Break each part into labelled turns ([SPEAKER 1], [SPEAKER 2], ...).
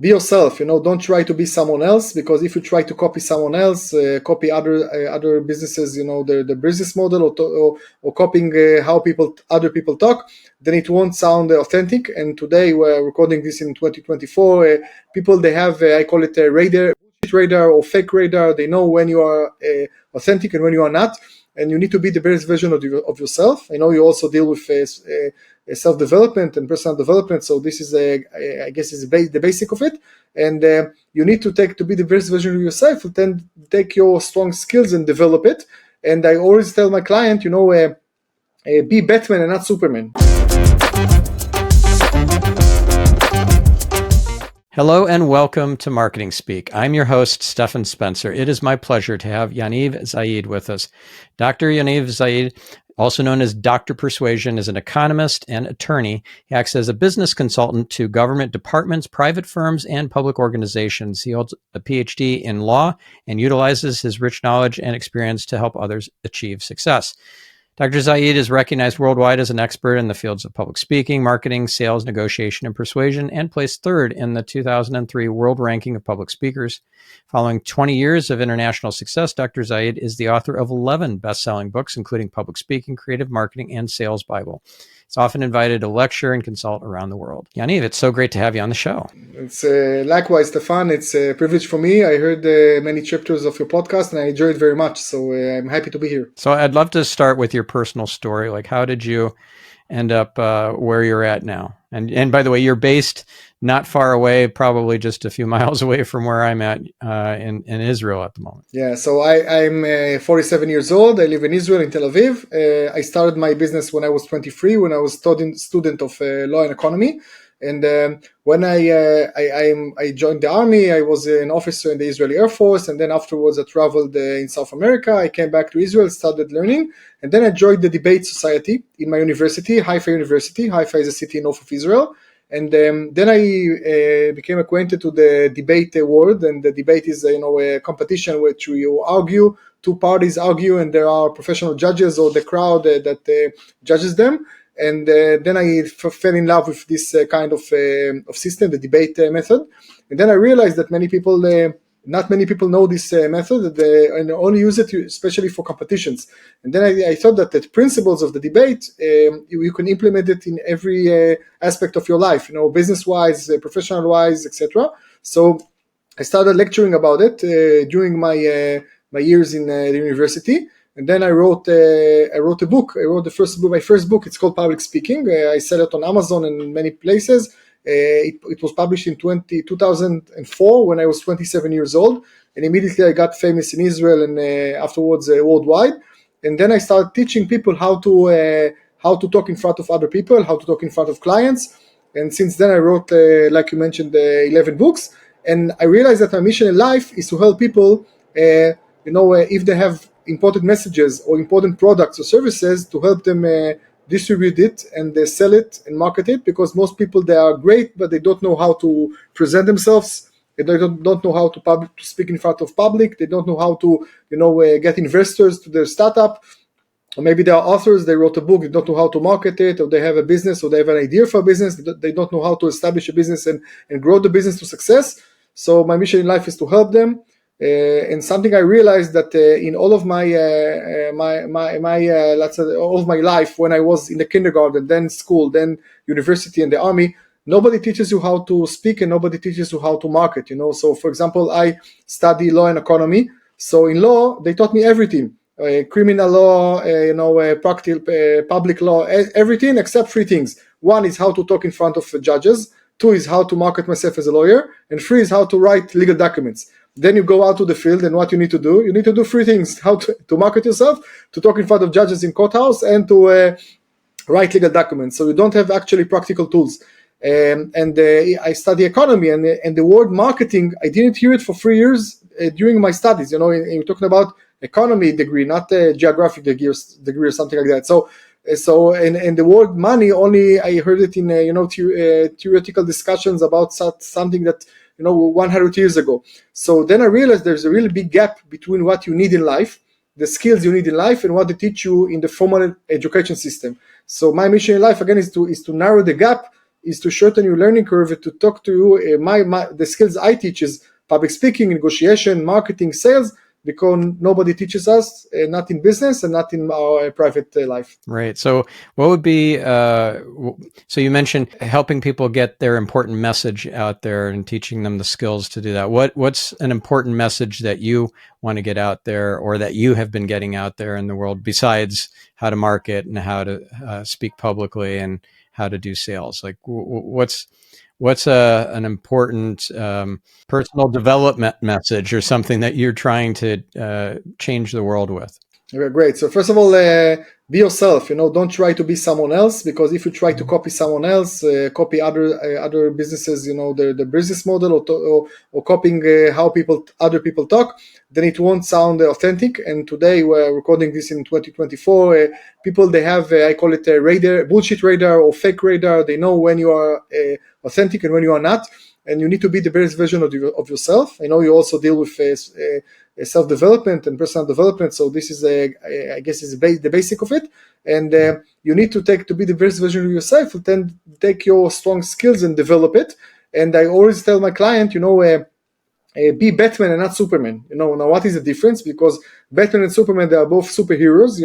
[SPEAKER 1] be yourself. Don't try to be someone else, because if you try to copy someone else, copy other businesses, the business model, or copying how other people talk, then it won't sound authentic. And today we're recording this in 2024. People, they have I call it a radar or fake radar. They know when you are authentic and when you are not. And you need to be the best version of yourself. I know you also deal with self-development and personal development, so this is I guess is the basic of it. And you need to be the best version of yourself, and then take your strong skills and develop it. And I always tell my client, be Batman and not Superman.
[SPEAKER 2] Hello and welcome to Marketing Speak. I'm your host, Stephan Spencer. It is my pleasure to have Yaniv Zaid with us. Dr. Yaniv Zaid, also known as Dr. Persuasion, is an economist and attorney. He acts as a business consultant to government departments, private firms, and public organizations. He holds a PhD in law and utilizes his rich knowledge and experience to help others achieve success. Dr. Zaid is recognized worldwide as an expert in the fields of public speaking, marketing, sales, negotiation, and persuasion, and placed third in the 2003 World Ranking of Public Speakers. Following 20 years of international success, Dr. Zaid is the author of 11 best-selling books, including Public Speaking, Creative Marketing, and Sales Bible. He's often invited to lecture and consult around the world. Yaniv, it's so great to have you on the show.
[SPEAKER 1] It's likewise, Stephan. It's a privilege for me. I heard many chapters of your podcast, and I enjoyed it very much. So I'm happy to be here.
[SPEAKER 2] So I'd love to start with your personal story. Like, how did you end up where you're at now? And by the way, you're based not far away, probably just a few miles away from where I'm at in Israel at the moment.
[SPEAKER 1] Yeah, so I'm 47 years old. I live in Israel, in Tel Aviv. I started my business when I was 23, when I was student of law and economy. And when I joined the army, I was an officer in the Israeli Air Force. And then afterwards, I traveled in South America. I came back to Israel, started learning. And then I joined the debate society in my university, Haifa University. Haifa is a city north of Israel. And then I became acquainted to the debate world. And the debate is, a competition which you argue, two parties argue, and there are professional judges or the crowd that judges them. And then I fell in love with this kind of system, the debate method. And then I realized that not many people know this method, and only use it especially for competitions. And then I thought that the principles of the debate, you can implement it in every aspect of your life, business-wise, professional-wise, etc. So I started lecturing about it during my years in the university. And then I wrote a book. I wrote my first book. It's called Public Speaking. I sell it on Amazon and many places. It was published in 2004 when I was 27 years old. And immediately I got famous in Israel and afterwards worldwide. And then I started teaching people how to talk in front of other people, how to talk in front of clients. And since then I wrote, like you mentioned, 11 books. And I realized that my mission in life is to help people, if they have important messages or important products or services, to help them distribute it and sell it and market it, because most people, they are great, but they don't know how to present themselves. They don't know how to speak in front of public. They don't know how to get investors to their startup. Or maybe they are authors, they wrote a book, they don't know how to market it, or they have a business, or they have an idea for a business, they don't know how to establish a business and grow the business to success. So my mission in life is to help them. And something I realized that in all of my all of my life, when I was in the kindergarten, then school, then university and the army, nobody teaches you how to speak and nobody teaches you how to market. So for example, I study law and economy. So in law, they taught me everything: criminal law, practical public law, everything except three things. One is how to talk in front of judges. Two is how to market myself as a lawyer. And three is how to write legal documents. Then you go out to the field, and what you need to do three things: how to market yourself, to talk in front of judges in courthouse, and to write legal documents. So you don't have actually practical tools. I study economy, and the word marketing, I didn't hear it for 3 years during my studies. You're talking about economy degree, not a geographic degree or something like that. So and the word money, only I heard it in theoretical discussions about something that 100 years ago. So then I realized there's a really big gap between what you need in life, the skills you need in life, and what they teach you in the formal education system. So my mission in life, again, is to narrow the gap is to shorten your learning curve to talk to you. The skills I teach is public speaking, negotiation, marketing, sales, because nobody teaches us, not in business and not in our private life.
[SPEAKER 2] Right. So what would be, so you mentioned helping people get their important message out there and teaching them the skills to do that. What's an important message that you want to get out there, or that you have been getting out there in the world, besides how to market and how to speak publicly and how to do sales? Like what's an important personal development message, or something that you're trying to change the world with?
[SPEAKER 1] Okay, great. So first of all, be yourself. Don't try to be someone else, because if you try to copy someone else, copy other businesses, the business model, or copying how other people talk, then it won't sound authentic. And today we're recording this in 2024. People, they have I call it a radar, bullshit radar or fake radar. They know when you are authentic and when you are not. And you need to be the best version of yourself. I know you also deal with self-development and personal development, so this is I guess is the basic of it. And you need to be the best version of yourself, and then take your strong skills and develop it. And I always tell my client, be Batman and not Superman. Now what is the difference? Because Batman and Superman, they are both superheroes.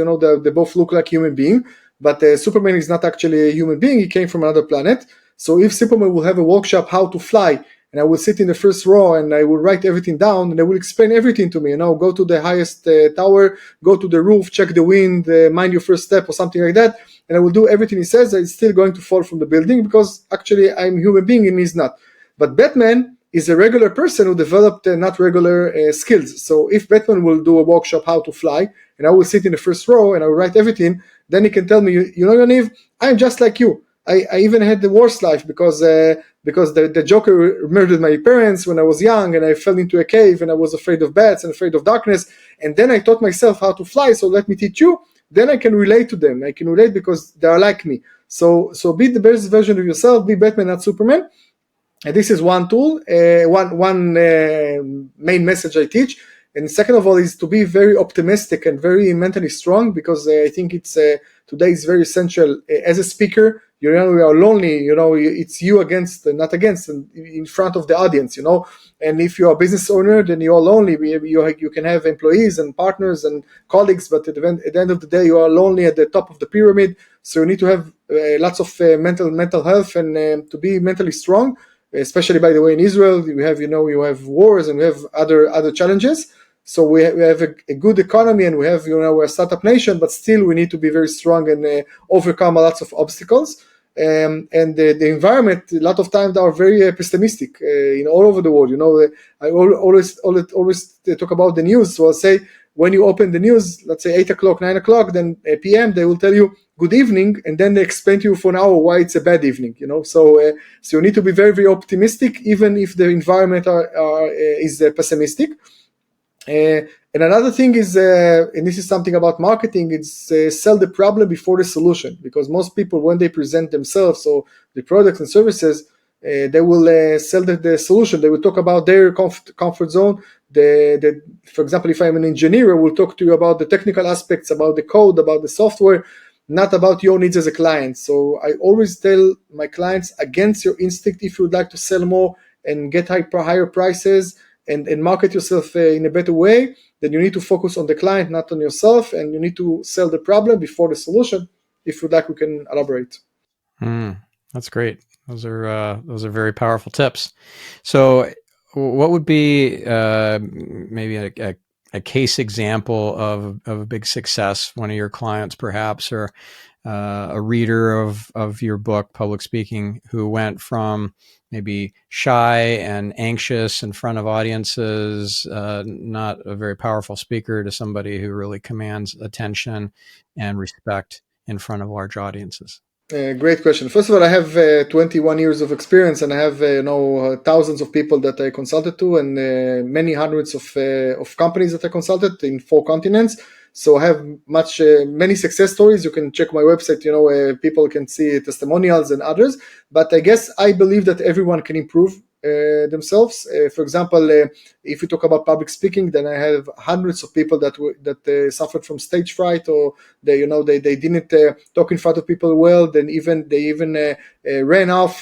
[SPEAKER 1] They both look like human being, but Superman is not actually a human being. He came from another planet. So if Superman will have a workshop how to fly, and I will sit in the first row and I will write everything down, and they will explain everything to me. Go to the highest tower, go to the roof, check the wind, mind your first step or something like that, and I will do everything he says. It's still going to fall from the building, because actually I'm a human being and he's not. But Batman is a regular person who developed not regular skills. So if Batman will do a workshop how to fly, and I will sit in the first row and I will write everything, then he can tell me, Yaniv, I'm just like you. I even had the worst life, because the Joker murdered my parents when I was young, and I fell into a cave, and I was afraid of bats and afraid of darkness, and then I taught myself how to fly, so let me teach you. Then I can relate to them. I can relate because they are like me. So be the best version of yourself. Be Batman, not Superman. And this is one tool, one main message I teach. And second of all is to be very optimistic and very mentally strong, because I think it's today is very essential. As a speaker, we are lonely. It's you against, not against, in front of the audience. And if you are a business owner, then you are lonely. You can have employees and partners and colleagues, but at the end of the day, you are lonely at the top of the pyramid. So you need to have lots of mental health and to be mentally strong. Especially, by the way, in Israel, you have wars and we have other challenges. So we have a good economy, and we have, we're a startup nation, but still we need to be very strong and overcome lots of obstacles. And the environment, a lot of times, they are very pessimistic all over the world. I always talk about the news. So I'll say, when you open the news, let's say 8 o'clock, 9 o'clock, then PM, they will tell you good evening, and then they explain to you for an hour why it's a bad evening. So you need to be very, very optimistic, even if the environment is pessimistic. And another thing is, and this is something about marketing, it's sell the problem before the solution, because most people, when they present themselves or the products and services, they will sell the solution. They will talk about their comfort zone. For example, if I'm an engineer, I will talk to you about the technical aspects, about the code, about the software, not about your needs as a client. So I always tell my clients, against your instinct, if you would like to sell more and get higher prices, and market yourself in a better way, then you need to focus on the client, not on yourself, and you need to sell the problem before the solution. If you'd like, we can elaborate.
[SPEAKER 2] That's great. Those are very powerful tips. So what would be maybe a case example of a big success, one of your clients perhaps, or a reader of your book, Public Speaking, who went from maybe shy and anxious in front of audiences, not a very powerful speaker, to somebody who really commands attention and respect in front of large audiences?
[SPEAKER 1] Great question. First of all, I have 21 years of experience, and I have thousands of people that I consulted to, and many hundreds of companies that I consulted in 4 continents. So I have many success stories. You can check my website, people can see testimonials and others. But I guess I believe that everyone can improve. themselves. For example, if we talk about public speaking, then I have hundreds of people that suffered from stage fright, or they didn't talk in front of people well. Then they even ran off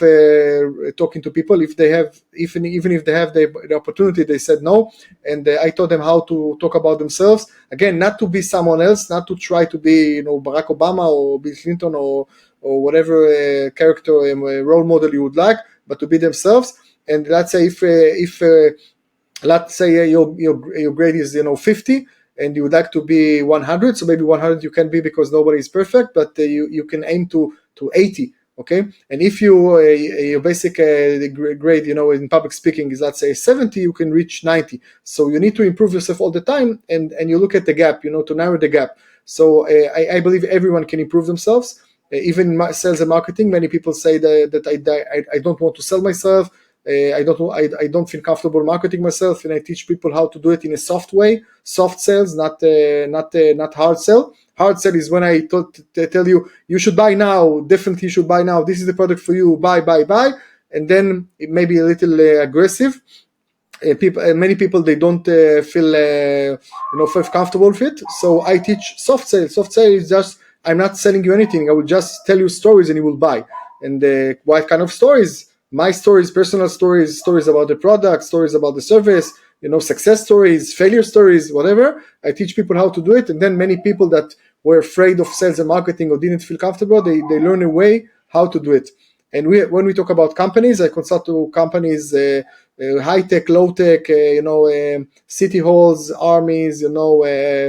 [SPEAKER 1] talking to people. If they have even if they have the opportunity, they said no. And I taught them how to talk about themselves. Again, not to be someone else, not to try to be Barack Obama or Bill Clinton or whatever character role model you would like, but to be themselves. And let's say if let's say your grade is 50 and you would like to be 100, so maybe 100 you can be because nobody is perfect, but you can aim to 80. Okay, and if your basic grade in public speaking is, let's say, 70, you can reach 90. So you need to improve yourself all the time, and you look at the gap, to narrow the gap. So I believe everyone can improve themselves. Even in sales and marketing, many people say that I don't want to sell myself. I don't feel comfortable marketing myself, and I teach people how to do it in a soft way, soft sales, not hard sell. Hard sell is when I tell you should buy now, definitely you should buy now. This is the product for you. Buy, and then it may be a little aggressive. Many people they don't feel comfortable with it. So I teach soft sale. Soft sale is just, I'm not selling you anything. I will just tell you stories and you will buy. And what kind of stories? My stories, personal stories, stories about the product, stories about the service, success stories, failure stories, whatever. I teach people how to do it. And then many people that were afraid of sales and marketing or didn't feel comfortable, they learn a way how to do it. And when we talk about companies, I consult to companies, high-tech, low-tech, city halls, armies,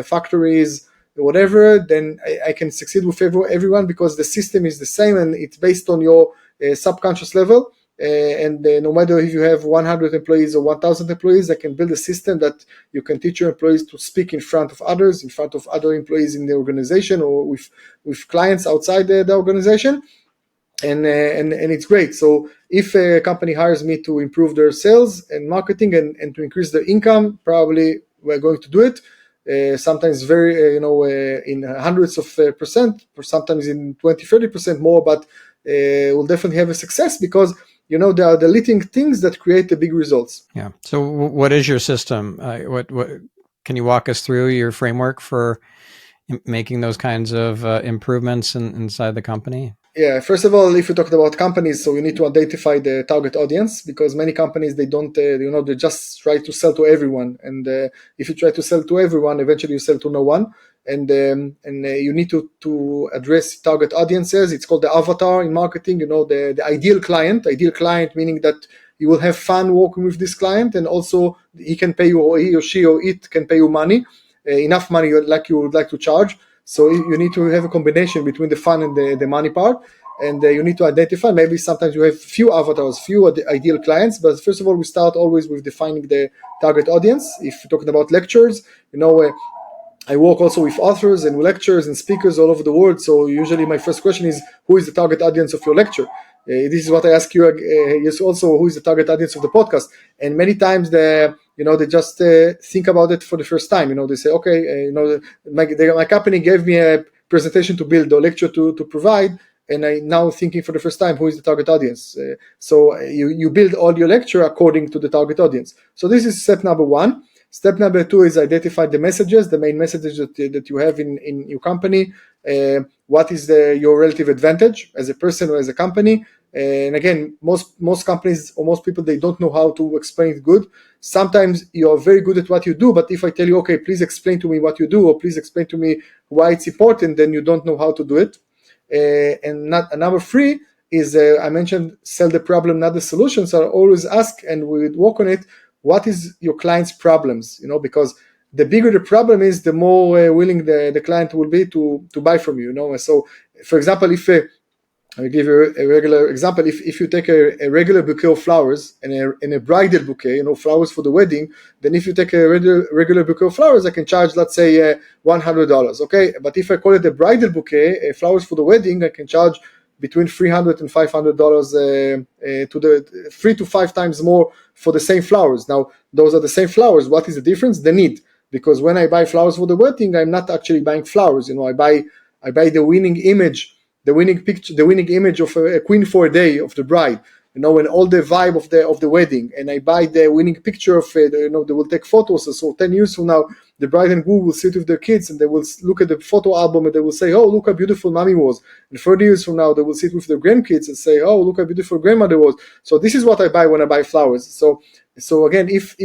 [SPEAKER 1] factories, whatever. Then I can succeed with everyone because the system is the same and it's based on your subconscious level. And no matter if you have 100 employees or 1,000 employees, I can build a system that you can teach your employees to speak in front of others, in front of other employees in the organization, or with clients outside the organization. And it's great. So if a company hires me to improve their sales and marketing and to increase their income, probably we're going to do it. Sometimes very, in hundreds of percent, or sometimes in 20-30% more, but we'll definitely have a success because there are the little things that create the big results.
[SPEAKER 2] Yeah. So what is your system? What can you walk us through your framework for making those kinds of improvements inside the company?
[SPEAKER 1] Yeah, first of all, if you talked about companies, so you need to identify the target audience, because many companies, they don't, they just try to sell to everyone. And if you try to sell to everyone, eventually you sell to no one. And you need to address target audiences. It's called the avatar in marketing, the ideal client meaning that you will have fun working with this client, and also he can pay you, or he or she or it can pay you money, enough money like you would like to charge. So you need to have a combination between the fun and the money part, and you need to identify. Maybe sometimes you have few avatars, few ideal clients, but first of all, we start always with defining the target audience. If you're talking about lectures, I work also with authors and lecturers and speakers all over the world. So usually my first question is, who is the target audience of your lecture? This is what I ask you. Yes, also, who is the target audience of the podcast? And many times they just think about it for the first time. They say, okay, my company gave me a presentation to build or lecture to provide, and I now thinking for the first time, who is the target audience? So you build all your lecture according to the target audience. So this is step number one. Step number two is identify the messages, the main messages that you have in your company. What is your relative advantage as a person or as a company? And again, most companies or most people, they don't know how to explain it good. Sometimes you are very good at what you do, but if I tell you, okay, please explain to me what you do, or please explain to me why it's important, then you don't know how to do it. And number three is, I mentioned, sell the problem, not the solution. So I always ask, and we work on it, what is your client's problems? Because the bigger the problem is, the more willing the client will be to buy from you. So, for example, if I'll give you a regular example. If you take a regular bouquet of flowers and a bridal bouquet, flowers for the wedding, then if you take a regular bouquet of flowers, I can charge, let's say, $100. Okay, but if I call it a bridal bouquet, flowers for the wedding, I can charge between $300 and $500 to the 3 to 5 times more for the same flowers. Now, those are the same flowers. What is the difference? The need. Because when I buy flowers for the wedding, I'm not actually buying flowers. I buy the winning image. The winning picture, the winning image of a queen for a day of the bride. and all the vibe of the wedding, and I buy the winning picture of it, they will take photos. So 10 years from now, the bride and groom will sit with their kids and they will look at the photo album and they will say, oh, look how beautiful mommy was. And 30 years from now, they will sit with their grandkids and say, oh, look how beautiful grandmother was. So this is what I buy when I buy flowers. So again, if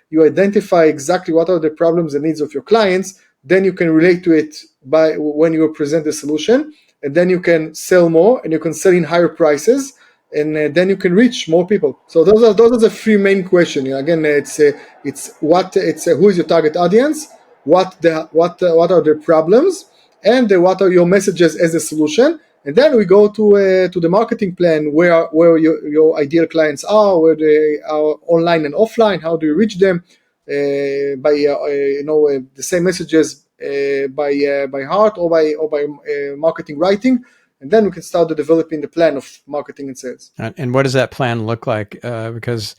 [SPEAKER 1] you identify exactly what are the problems and needs of your clients, then you can relate to it by when you present the solution, and then you can sell more and you can sell in higher prices, and then you can reach more people. So those are the three main questions. Again, it's who is your target audience, what are their problems, and what are your messages as a solution. And then we go to the marketing plan, where your ideal clients are, where they are online and offline. How do you reach them? By the same messages by heart or by marketing writing, and then we can start developing the plan of marketing and sales.
[SPEAKER 2] And what does that plan look like? Because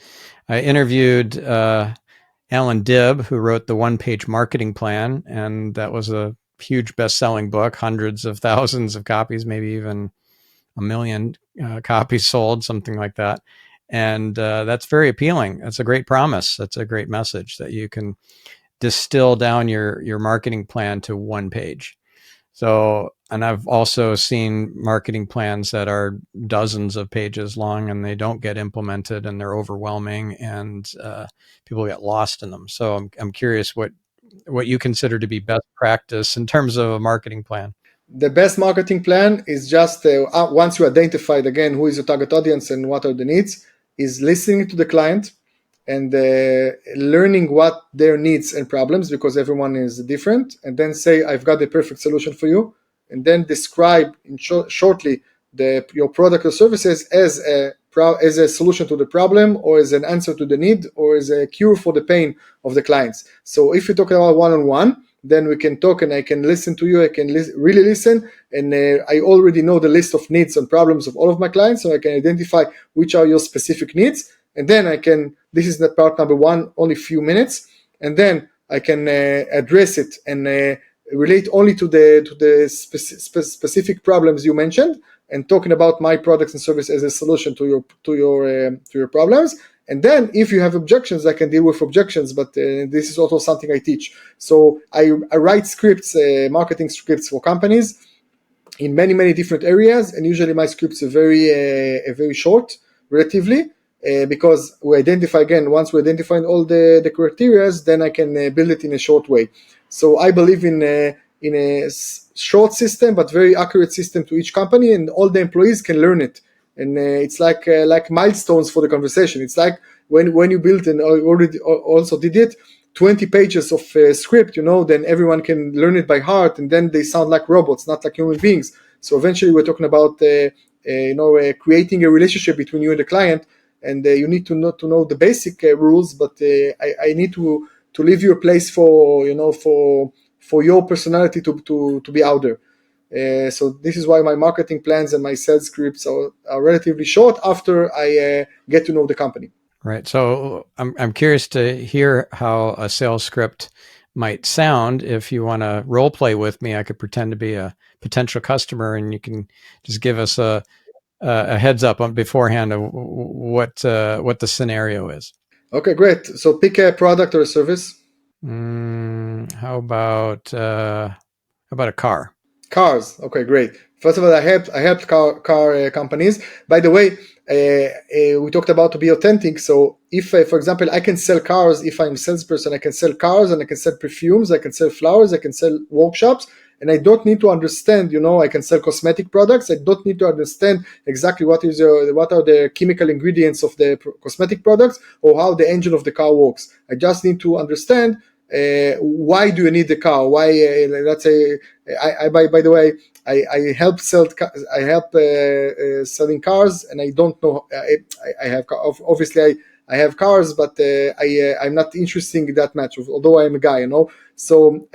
[SPEAKER 2] I interviewed Alan Dibb, who wrote the one-page marketing plan, and that was a huge best-selling book, hundreds of thousands of copies, maybe even 1 million copies sold, something like that. And that's very appealing. That's a great promise. That's a great message that you can distill down your marketing plan to one page. So, and I've also seen marketing plans that are dozens of pages long and they don't get implemented and they're overwhelming and people get lost in them. So I'm curious what you consider to be best practice in terms of a marketing plan.
[SPEAKER 1] The best marketing plan is just once you identified again who is your target audience and what are the needs, is listening to the client and learning what their needs and problems, because everyone is different, and then say, I've got the perfect solution for you, and then describe shortly your product or services as a solution to the problem, or as an answer to the need, or as a cure for the pain of the clients. So if you talk about one-on-one, then we can talk and I can listen to you. I can really listen, and I already know the list of needs and problems of all of my clients, so I can identify which are your specific needs, and then I can, this is the part number one, only few minutes, and then I can address it and relate only to the specific problems you mentioned, and talking about my products and service as a solution to your problems. And then if you have objections, I can deal with objections, but this is also something I teach. So I write scripts, marketing scripts for companies in many different areas, and usually my scripts are very short, relatively, because we identify, again, once we identify all the criteria, then I can build it in a short way. So I believe in a short system, but very accurate system to each company, and all the employees can learn it. And it's like milestones for the conversation. It's like when you build and already also did it, 20 pages of script, then everyone can learn it by heart, and then they sound like robots, not like human beings. So eventually we're talking about creating a relationship between you and the client, and you need to know the basic rules, but I need to leave you a place for your personality to be out there. So this is why my marketing plans and my sales scripts are relatively short after I get to know the company.
[SPEAKER 2] Right. So I'm curious to hear how a sales script might sound. If you want to role play with me, I could pretend to be a potential customer, and you can just give us a heads up on beforehand of what the scenario is.
[SPEAKER 1] Okay, great. So pick a product or a service.
[SPEAKER 2] How about a car?
[SPEAKER 1] Cars. Okay, great. First of all, I helped car companies. By the way, we talked about to be authentic. So if, for example, I can sell cars, if I'm a salesperson, I can sell cars, and I can sell perfumes, I can sell flowers, I can sell workshops, and I don't need to understand, I can sell cosmetic products. I don't need to understand exactly what are the chemical ingredients of the cosmetic products, or how the engine of the car works. I just need to understand why do you need the car? Why? Let's say, by the way, I help selling cars, and I don't know. I have obviously I have cars, but I'm not interested that much. Although I'm a guy, So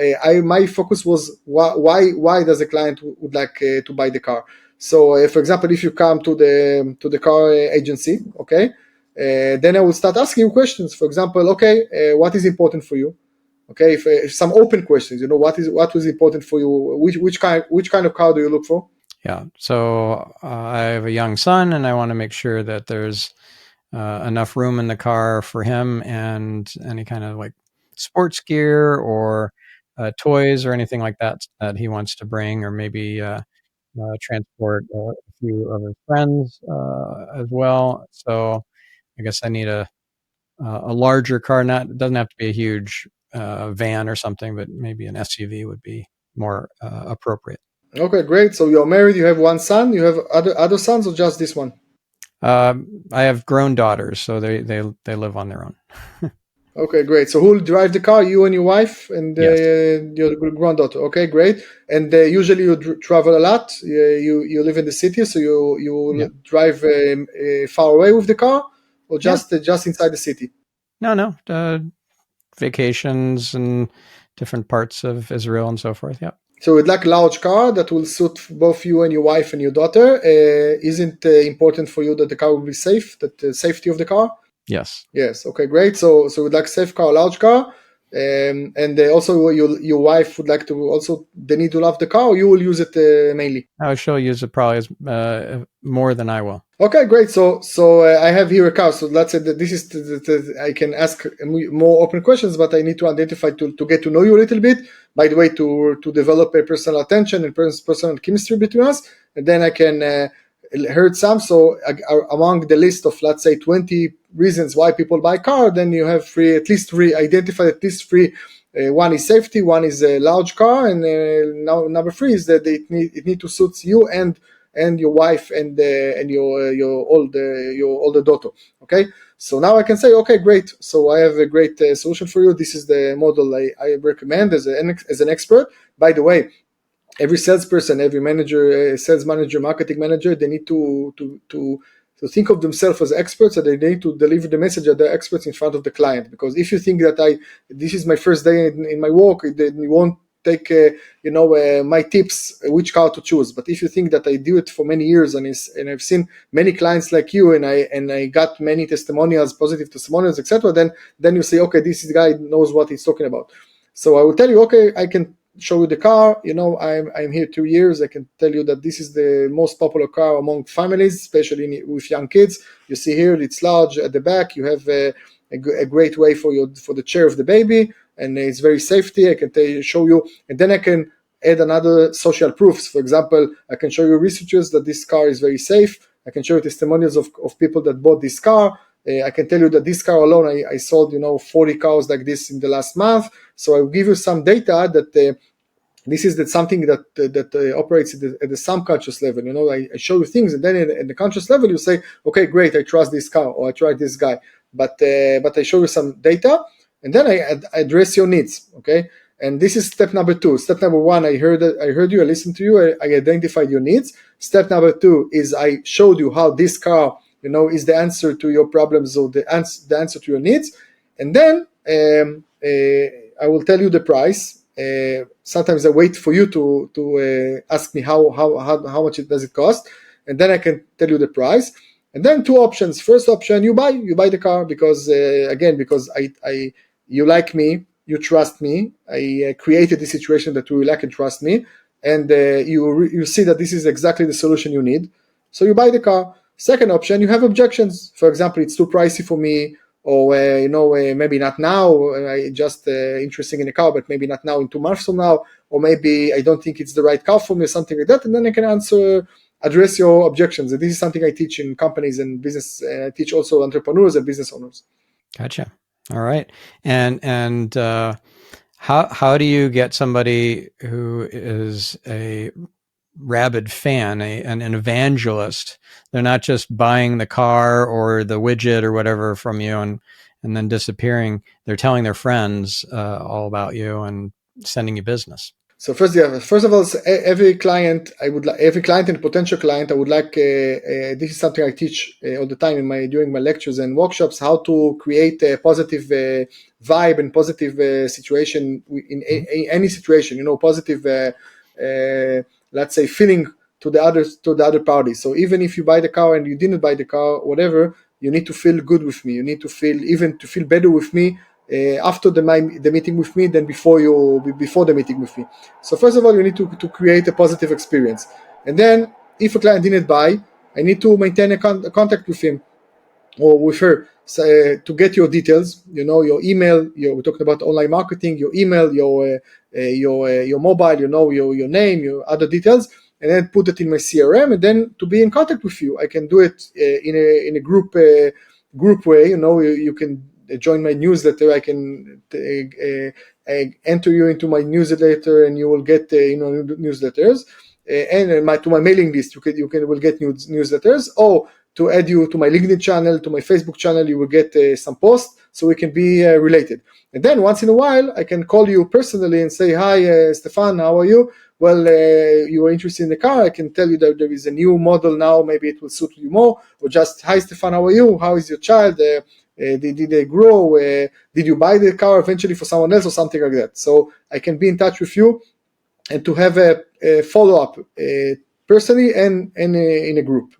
[SPEAKER 1] my focus was why does a client would like to buy the car? So for example, if you come to the car agency, okay, then I will start asking you questions. For example, okay, what is important for you? Okay, if some open questions, what was important for you? Which kind of car do you look for?
[SPEAKER 2] Yeah. So I have a young son, and I want to make sure that there's enough room in the car for him and any kind of like sports gear or toys or anything like that that he wants to bring, or maybe transport a few of his friends as well. So I guess I need a larger car. Not it doesn't have to be a huge van or something, but maybe an SUV would be more appropriate.
[SPEAKER 1] Okay, great. So you're married. You have one son. You have other sons, or just this one?
[SPEAKER 2] I have grown daughters, so they live on their own.
[SPEAKER 1] Okay, great. So who will drive the car? You and your wife and
[SPEAKER 2] Yes.
[SPEAKER 1] your granddaughter. Okay, great. And usually you travel a lot. You live in the city, so you
[SPEAKER 2] Yeah.
[SPEAKER 1] drive far away with the car, or
[SPEAKER 2] Yeah.
[SPEAKER 1] just inside the city.
[SPEAKER 2] No. Vacations and different parts of Israel and so forth. Yeah.
[SPEAKER 1] So we'd like a large car that will suit both you and your wife and your daughter. Isn't important for you that the car will be safe? That the safety of the car?
[SPEAKER 2] Yes.
[SPEAKER 1] Yes. Okay. Great. So we'd like safe car, large car, and also your wife would like to also they need to love the car. Or you will use it mainly.
[SPEAKER 2] She'll use it probably more than I will.
[SPEAKER 1] Okay, great. So I have here a car. So let's say that this is I can ask more open questions, but I need to identify to get to know you a little bit. By the way, to develop a personal attention and personal chemistry between us, and then I can heard some. So among the list of let's say 20 reasons why people buy car, then you have at least three identified at least three. One is safety, one is a large car, and now number three is that it need to suit you and your wife and your older daughter. Okay, so now I can say, okay, great. So I have a great solution for you. This is the model I recommend as an expert. By the way, every salesperson, every manager, sales manager, marketing manager, they need to think of themselves as experts, and they need to deliver the message that they're experts in front of the client. Because if you think that this is my first day in my work, then you won't take my tips which car to choose. But if you think that I do it for many years and I've seen many clients like you, and I got many testimonials, positive testimonials, etc., then you say, okay, this guy knows what he's talking about. So I will tell you, okay, I can show you the car. I'm here 2 years. I can tell you that this is the most popular car among families, especially with young kids. You see here, it's large at the back. You have a great way for the chair of the baby, and it's very safety. I can show you, and then I can add another social proofs. For example, I can show you researchers that this car is very safe. I can show you testimonials of people that bought this car. I can tell you that this car alone, I sold 40 cars like this in the last month. So I will give you some data that this is something that operates at the subconscious level. I show you things, and then at the conscious level, you say, okay, great, I trust this car, or I trust this guy. But I show you some data, and then I address your needs. Okay, and this is step number 2. Step number 1, I heard you, I listened to you, I identified your needs. Step number 2 is I showed you how this car, is the answer to your problems, or the answer to your needs, and then I will tell you the price. Sometimes I wait for you to ask me how much does it cost, and then I can tell you the price. And then 2 options. First option, you buy the car because because I you like me, you trust me. I created the situation that you like and trust me, and you see that this is exactly the solution you need, so you buy the car. Second option, you have objections. For example, it's too pricey for me, or maybe not now. I just interested in a car, but maybe not now, in 2 months from now, or maybe I don't think it's the right car for me, or something like that. And then I can address your objections. And this is something I teach in companies and business. I teach also entrepreneurs and business owners.
[SPEAKER 2] Gotcha. All right. And how do you get somebody who is a rabid fan, an evangelist? They're not just buying the car or the widget or whatever from you and then disappearing. They're telling their friends all about you and sending you business.
[SPEAKER 1] So first of all, every client and potential client, I would like. This is something I teach all the time during my lectures and workshops. How to create a positive vibe and positive situation in any situation. Positive, let's say, feeling to the other party. So even if you buy the car and you didn't buy the car, whatever, you need to feel good with me. You need to feel better with me. After the meeting with me than before the meeting with me. So first of all, you need to create a positive experience. And then if a client didn't buy, I need to maintain a contact with him or with her, to get your details, your email, we're talking about online marketing, your email, your mobile, your name, your other details, and then put it in my CRM, and then to be in contact with you. I can do it in a group way. You can join my newsletter. I can enter you into my newsletter, and you will get newsletters, and to my mailing list. You will get newsletters. Or to add you to my LinkedIn channel, to my Facebook channel, you will get some posts, so we can be related. And then once in a while, I can call you personally and say, hi, Stephan, how are you? Well, you are interested in the car. I can tell you that there is a new model now. Maybe it will suit you more. Or just, hi, Stephan, how are you? How is your child? Did they grow? Did you buy the car eventually for someone else or something like that? So I can be in touch with you and to have a follow-up personally and in a group.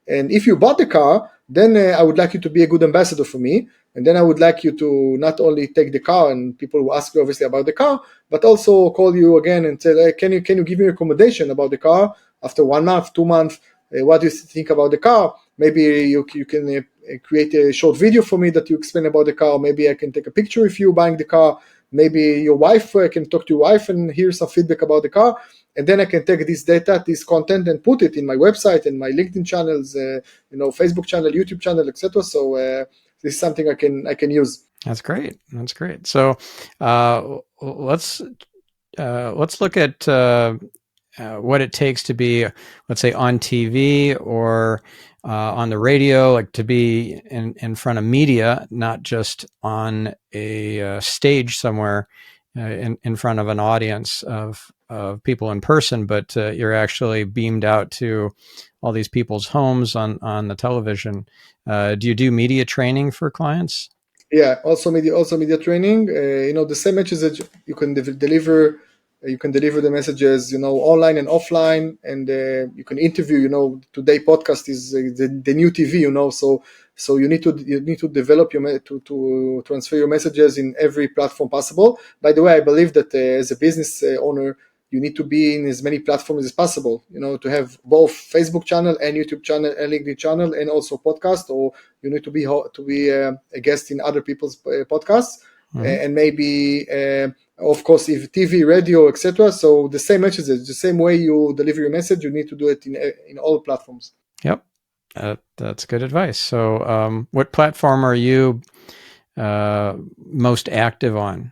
[SPEAKER 1] And if you bought the car, then I would like you to be a good ambassador for me. And then I would like you to not only take the car, and people will ask you obviously about the car, but also call you again and say, hey, can you give me a recommendation about the car after 1 month, 2 months? What do you think about the car? Maybe you can create a short video for me that you explain about the car. Maybe I can take a picture of you buying the car. Maybe your wife, I can talk to your wife and hear some feedback about the car. And then I can take this data, this content, and put it in my website and my LinkedIn channels, Facebook channel, YouTube channel, etc. So this is something I can use.
[SPEAKER 2] That's great. That's great. So let's look at what it takes to be, let's say, on TV or on the radio, like to be in front of media, not just on a stage somewhere in front of an audience of people in person, but you're actually beamed out to all these people's homes on the television. Do you do media training for clients?
[SPEAKER 1] Yeah, also media training. The same message you can deliver. You can deliver the messages, online and offline, and you can interview. Today podcast is the new TV. So you need to develop to transfer your messages in every platform possible. By the way, I believe that as a business owner, you need to be in as many platforms as possible, to have both Facebook channel and YouTube channel and LinkedIn channel and also podcast, or you need to be a guest in other people's podcasts, and maybe, of course, if TV, radio, etc. So the same messages, the same way you deliver your message, you need to do it in all platforms.
[SPEAKER 2] Yep. That's good advice. So what platform are you most active on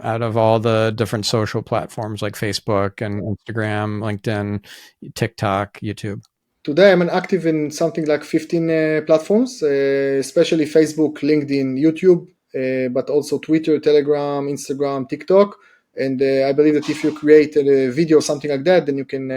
[SPEAKER 2] out of all the different social platforms like Facebook and Instagram, LinkedIn, TikTok, YouTube?
[SPEAKER 1] Today I'm active in something like 15 platforms, especially Facebook, LinkedIn, YouTube, but also Twitter, Telegram, Instagram, TikTok. And I believe that if you create a video or something like that, then you can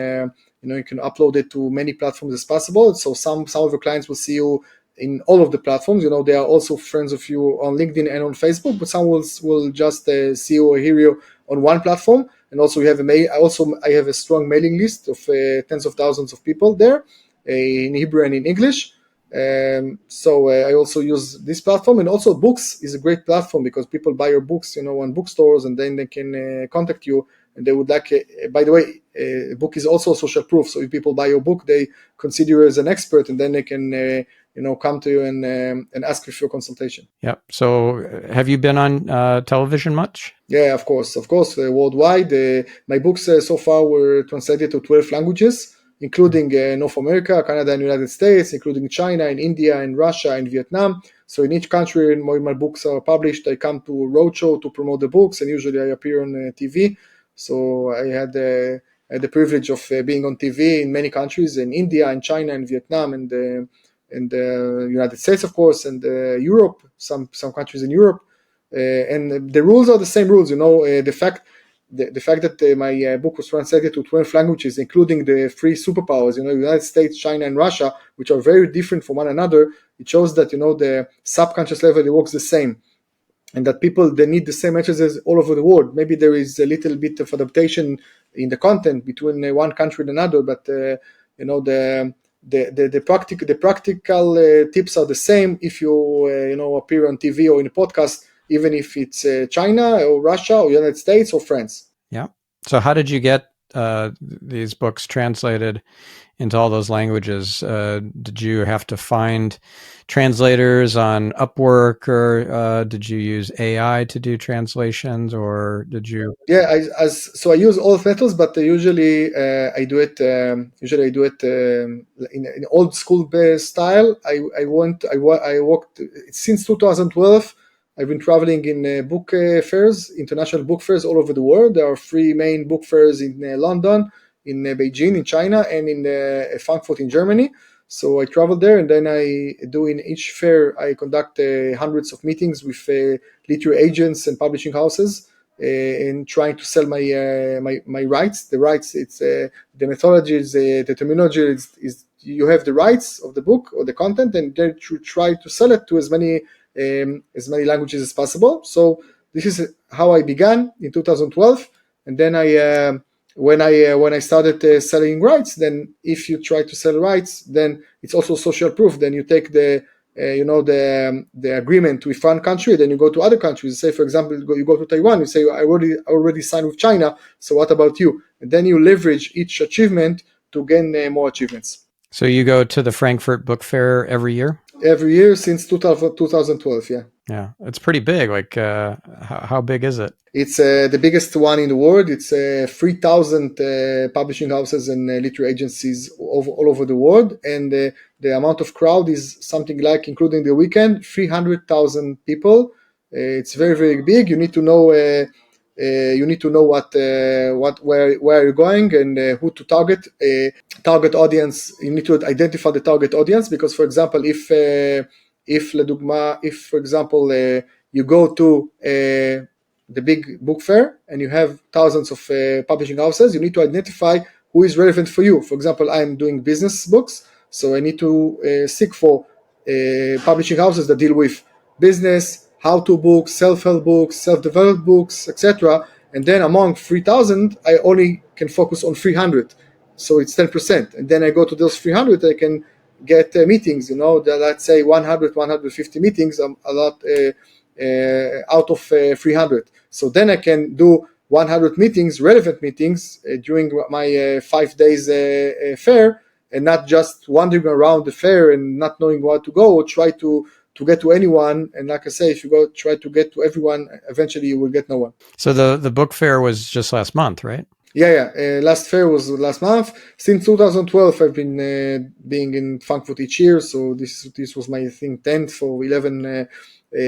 [SPEAKER 1] you can upload it to many platforms as possible. So some of your clients will see you in all of the platforms. They are also friends of you on LinkedIn and on Facebook, but some will just see you or hear you on one platform. And also we have I have a strong mailing list of tens of thousands of people there in Hebrew and in English. So I also use this platform, and also books is a great platform because people buy your books, on bookstores, and then they can contact you, and they would like. By the way, a book is also social proof. So if people buy your book, they consider you as an expert, and then they can come to you and ask you for consultation.
[SPEAKER 2] Yep. So have you been on television much?
[SPEAKER 1] Yeah, of course, worldwide. My books so far were translated to 12 languages, including North America, Canada, and United States, including China, and India, and Russia, and Vietnam. So in each country, my books are published. I come to a roadshow to promote the books, and usually I appear on TV. So I had the privilege of being on TV in many countries, in India, and China, and Vietnam, and the United States, of course, and Europe, some countries in Europe. And the rules are the same rules. The fact that my book was translated to 12 languages, including the three superpowers, United States, China, and Russia, which are very different from one another, it shows that, the subconscious level, it works the same. And that people, they need the same messages all over the world. Maybe there is a little bit of adaptation in the content between one country and another, but, the practical tips are the same if you, appear on TV or in a podcast, even if it's China or Russia or United States or France.
[SPEAKER 2] Yeah. So how did you get these books translated into all those languages? Did you have to find translators on Upwork, or did you use AI to do translations, or did you?
[SPEAKER 1] Yeah, I use all methods, but usually I do it. In old school style. I worked since 2012. I've been traveling in book fairs, international book fairs all over the world. There are three main book fairs in London, in Beijing, in China, and in Frankfurt, in Germany. So I travel there, and then I do in each fair. I conduct hundreds of meetings with literary agents and publishing houses, in trying to sell my rights. The rights, it's the methodology, is the terminology is you have the rights of the book or the content, and then to try to sell it to as many languages as possible. So this is how I began in 2012, and then when I started selling rights, then if you try to sell rights, then it's also social proof. Then you take the agreement with one country, then you go to other countries. Say, for example, you go to Taiwan, you say, I already signed with China, so what about you? And then you leverage each achievement to gain more achievements.
[SPEAKER 2] So you go to the Frankfurt Book Fair every year?
[SPEAKER 1] Every year since 2012, yeah.
[SPEAKER 2] Yeah, it's pretty big. Like, how big is it?
[SPEAKER 1] It's the biggest one in the world. It's 3,000 publishing houses and literary agencies all over the world, and the amount of crowd is something like, including the weekend, 300,000 people. It's very, very big. You need to know where you're going and who to target. Target audience. You need to identify the target audience, because, for example, if for example you go to the big book fair and you have thousands of publishing houses, you need to identify who is relevant for you. For example, I'm doing business books, so I need to seek for publishing houses that deal with business, how-to books, self-help books, self-developed books, etc. And then among 3,000, I only can focus on 300. So it's 10%. And then I go to those 300, I can get meetings, let's say 100, 150 meetings, a lot out of 300. So then I can do 100 meetings, relevant meetings, during my 5 days fair, and not just wandering around the fair and not knowing where to go, or try to get to anyone. And like I say, if you go try to get to everyone, eventually you will get no one.
[SPEAKER 2] So the book fair was just last month, right?
[SPEAKER 1] Yeah. Last fair was last month. Since 2012, I've been being in Frankfurt each year. So this was my 10th or 11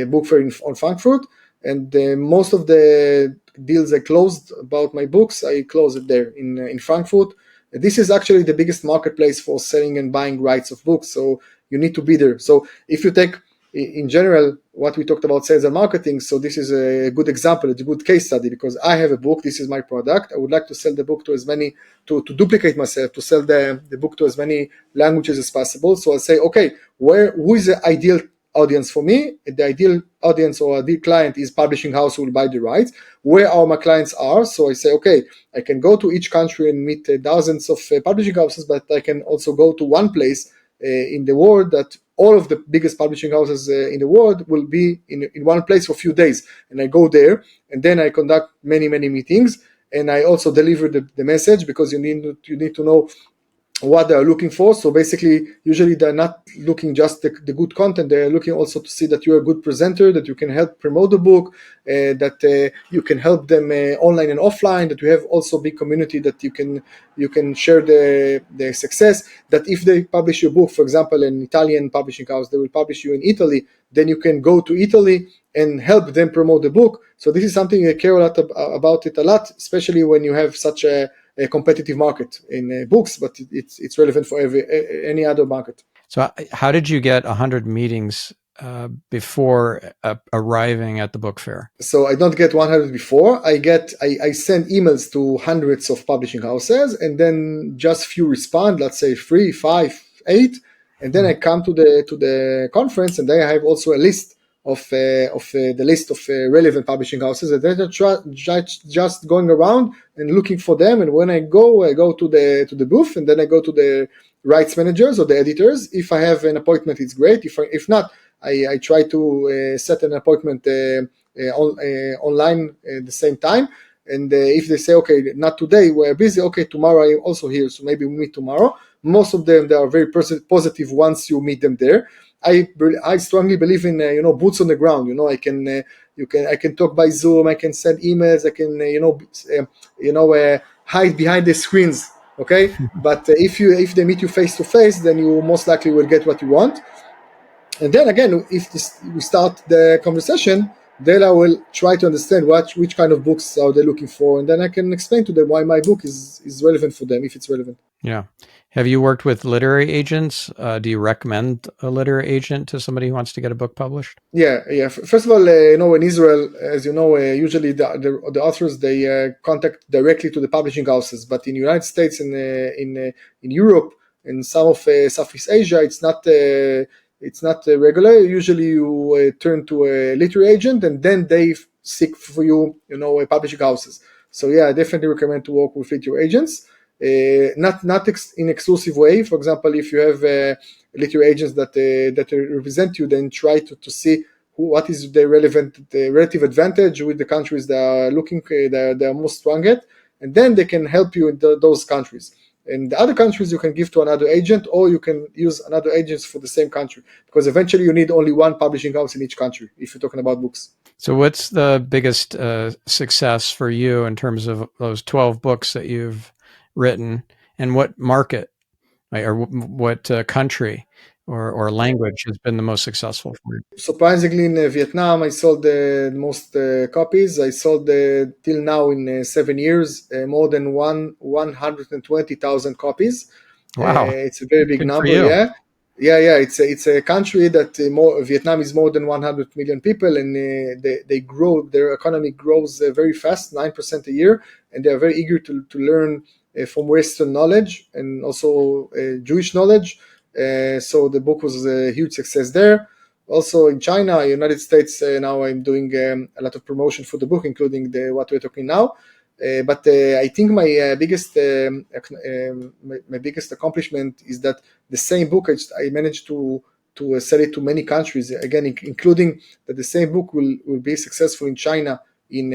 [SPEAKER 1] book fair on Frankfurt. And most of the deals I closed about my books, I closed it there in Frankfurt. This is actually the biggest marketplace for selling and buying rights of books. So you need to be there. So if you take, in general, what we talked about sales and marketing, so this is a good example, it's a good case study, because I have a book, this is my product, I would like to sell the book to as many, to duplicate myself, to sell the book to as many languages as possible. So I'll say, okay, who is the ideal audience for me? The ideal audience or ideal client is publishing house who will buy the rights. Where all my clients are, so I say, okay, I can go to each country and meet dozens of publishing houses, but I can also go to one place in the world that all of the biggest publishing houses in the world will be in one place for a few days. And I go there, and then I conduct many, many meetings, and I also deliver the message, because you need to know what they are looking for. So basically, usually they're not looking just the good content, they're looking also to see that you're a good presenter, that you can help promote the book, that you can help them online and offline, that you have also big community that you can share the success, that if they publish your book, for example, an Italian publishing house, they will publish you in Italy, then you can go to Italy and help them promote the book. So this is something I care a lot about it a lot, especially when you have such a competitive market in books, but it's relevant for any other market.
[SPEAKER 2] So how did you get 100 meetings before arriving at the book fair?
[SPEAKER 1] So I don't get 100 before. I send emails to hundreds of publishing houses, and then just few respond, let's say 3, 5, 8, and then I come to the conference, and then I have also a list of the list of relevant publishing houses, and then I just going around and looking for them. And when I go to the booth, and then I go to the rights managers or the editors. If I have an appointment, it's great. If not, I try to set an appointment online at the same time. And if they say, okay, not today, we're busy, okay, tomorrow I'm also here, so maybe we meet tomorrow. Most of them, they are very positive once you meet them there. I strongly believe in boots on the ground. I can talk by Zoom, I can send emails, I can hide behind the screens. Okay, but if they meet you face to face, then you most likely will get what you want. And then again, if we start the conversation, then I will try to understand which kind of books are they looking for, and then I can explain to them why my book is relevant for them, if it's relevant.
[SPEAKER 2] Yeah. Have you worked with literary agents? Do you recommend a literary agent to somebody who wants to get a book published?
[SPEAKER 1] Yeah. First of all, in Israel, as you know, usually the authors, they contact directly to the publishing houses. But in the United States and in Europe and some of Southeast Asia, it's not regular. Usually, you turn to a literary agent, and then they seek for you, publishing houses. So yeah, I definitely recommend to work with literary agents. Not in exclusive way. For example, if you have literary agents that represent you, then try to see what is the relative advantage with the countries that are looking they are most strong at, and then they can help you in those countries. And the other countries you can give to another agent, or you can use another agents for the same country, because eventually you need only one publishing house in each country if you're talking about books.
[SPEAKER 2] So what's the biggest success for you in terms of those 12 books that you've written, and what market, right, or what country or language has been the most successful for you?
[SPEAKER 1] Surprisingly, in Vietnam, I sold the most copies. I sold till now in 7 years more than 120,000 copies.
[SPEAKER 2] Wow.
[SPEAKER 1] It's a very big
[SPEAKER 2] Good for
[SPEAKER 1] number,
[SPEAKER 2] you.
[SPEAKER 1] yeah. Yeah. It's a country that Vietnam is more than 100 million people, and they grow. Their economy grows very fast, 9% a year, and they are very eager to learn from Western knowledge and also Jewish knowledge. So the book was a huge success there. Also in China, United States, now I'm doing a lot of promotion for the book, including what we're talking now. But I think my biggest accomplishment is that the same book I managed to sell it to many countries. Again, including that the same book will be successful in China, in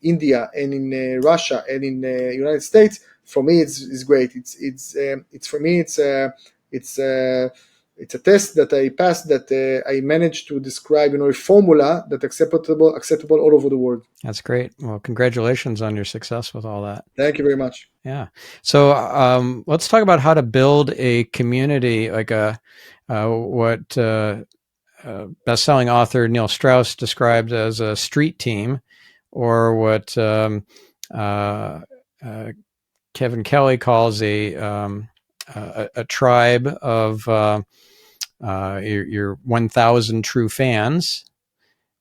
[SPEAKER 1] India, and in Russia, and in United States. For me, it's great. It's for me it's a test that I passed, that I managed to describe a formula that acceptable all over the world.
[SPEAKER 2] That's great. Well, congratulations on your success with all that.
[SPEAKER 1] Thank you very much.
[SPEAKER 2] Yeah. So let's talk about how to build a community, like what best-selling author Neil Strauss described as a street team, or what Kevin Kelly calls a tribe of your 1,000 true fans.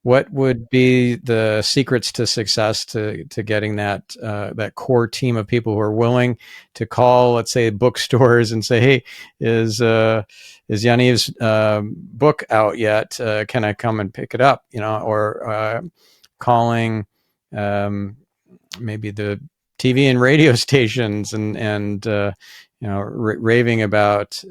[SPEAKER 2] What would be the secrets to success to getting that core team of people who are willing to call, let's say, bookstores and say, "Hey, is Yaniv's book out yet? Can I come and pick it up?" Or calling maybe the TV and radio stations and raving about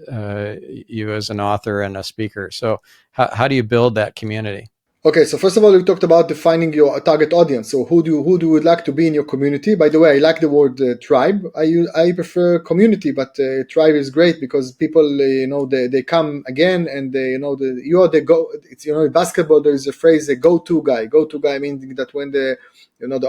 [SPEAKER 2] you as an author and a speaker. So how do you build that community?
[SPEAKER 1] Okay, so first of all, we talked about defining your target audience. So who do you would like to be in your community? By the way, I like the word tribe. I prefer community, but tribe is great because people, they come again, and you are the go. It's in basketball there is a phrase, a go-to guy. Go-to guy meaning that when the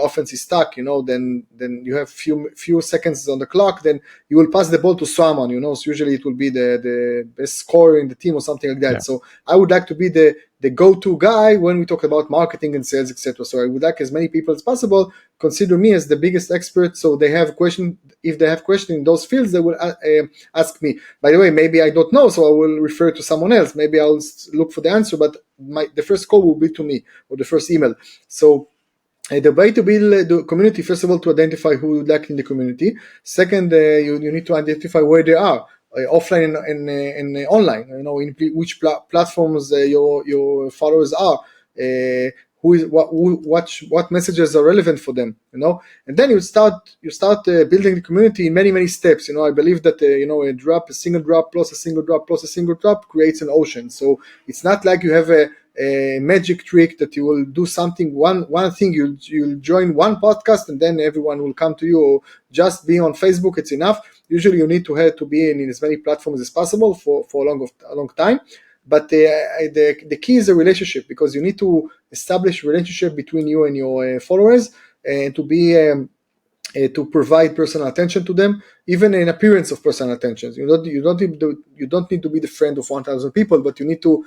[SPEAKER 1] offense is stuck, then you have few seconds on the clock, then you will pass the ball to someone, so usually it will be the best scorer in the team or something like that. Yeah. So I would like to be the go-to guy when we talk about marketing and sales, etc. So I would like as many people as possible consider me as the biggest expert. So they have question. If they have question in those fields, they will ask me. By the way, maybe I don't know, so I will refer to someone else. Maybe I'll look for the answer, but the first call will be to me, or the first email. So the way to build the community, first of all, to identify who you like in the community. Second, you need to identify where they are, offline and online. In which platforms your followers are. What messages are relevant for them, and then you start building the community in many steps. I believe that a single drop plus a single drop plus a single drop creates an ocean. So it's not like you have a magic trick that you will do something, one thing, you'll join one podcast and then everyone will come to you, or just be on Facebook, it's enough. Usually you need to have to be in as many platforms as possible for a long time. But the key is a relationship, because you need to establish a relationship between you and your followers, and to be to provide personal attention to them, even an appearance of personal attention. You don't need to be the friend of 1,000 people, but you need to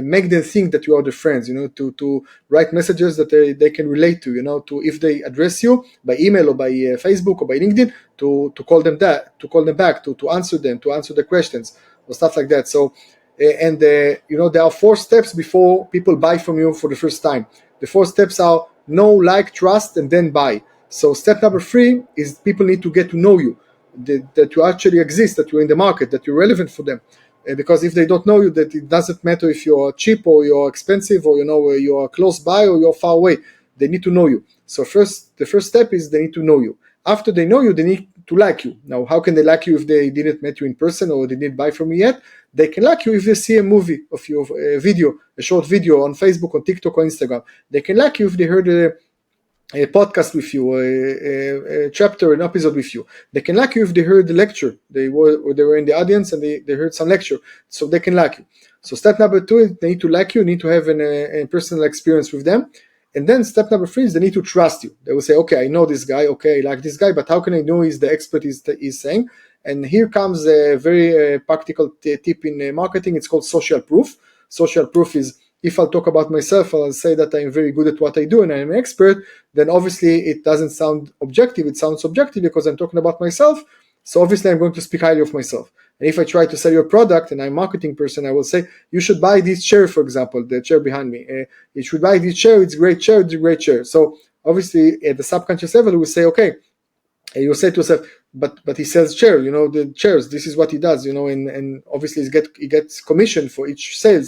[SPEAKER 1] make them think that you are the friends. To write messages that they can relate to. To, if they address you by email or by Facebook or by LinkedIn, to call them back, to answer them, to answer the questions or stuff like that. So there are 4 steps before people buy from you for the first time. The 4 steps are know, like, trust, and then buy. So step number 3 is people need to get to know you, that you actually exist, that you're in the market, that you're relevant for them. Because if they don't know you, that it doesn't matter if you're cheap or you're expensive, or you're close by or you're far away. They need to know you. So the first step is they need to know you. After they know you, they need to like you. Now, how can they like you if they didn't meet you in person or they didn't buy from you yet? They can like you if they see a movie of you, a short video on Facebook, on TikTok, or Instagram. They can like you if they heard a podcast with you, a chapter, an episode with you. They can like you if they heard the lecture. They were in the audience and they heard some lecture, so they can like you. So step number 2 is they need to like you. Need to have a personal experience with them. And then step number 3 is they need to trust you. They will say, okay, I know this guy, okay, I like this guy, but how can I know he's the expert he's saying? And here comes a very practical tip in marketing. It's called social proof. Social proof is, if I'll talk about myself, I'll say that I'm very good at what I do and I'm an expert, then obviously it doesn't sound objective, it sounds subjective because I'm talking about myself. So obviously I'm going to speak highly of myself. And if I try to sell your product and I'm a marketing person, I will say, you should buy this chair, for example, the chair behind me. You should buy this chair, it's a great chair, it's a great chair. So obviously at the subconscious level, we will say, okay, and you'll say to yourself, but he sells chair, the chairs, this is what he does, and obviously he gets commission for each sale.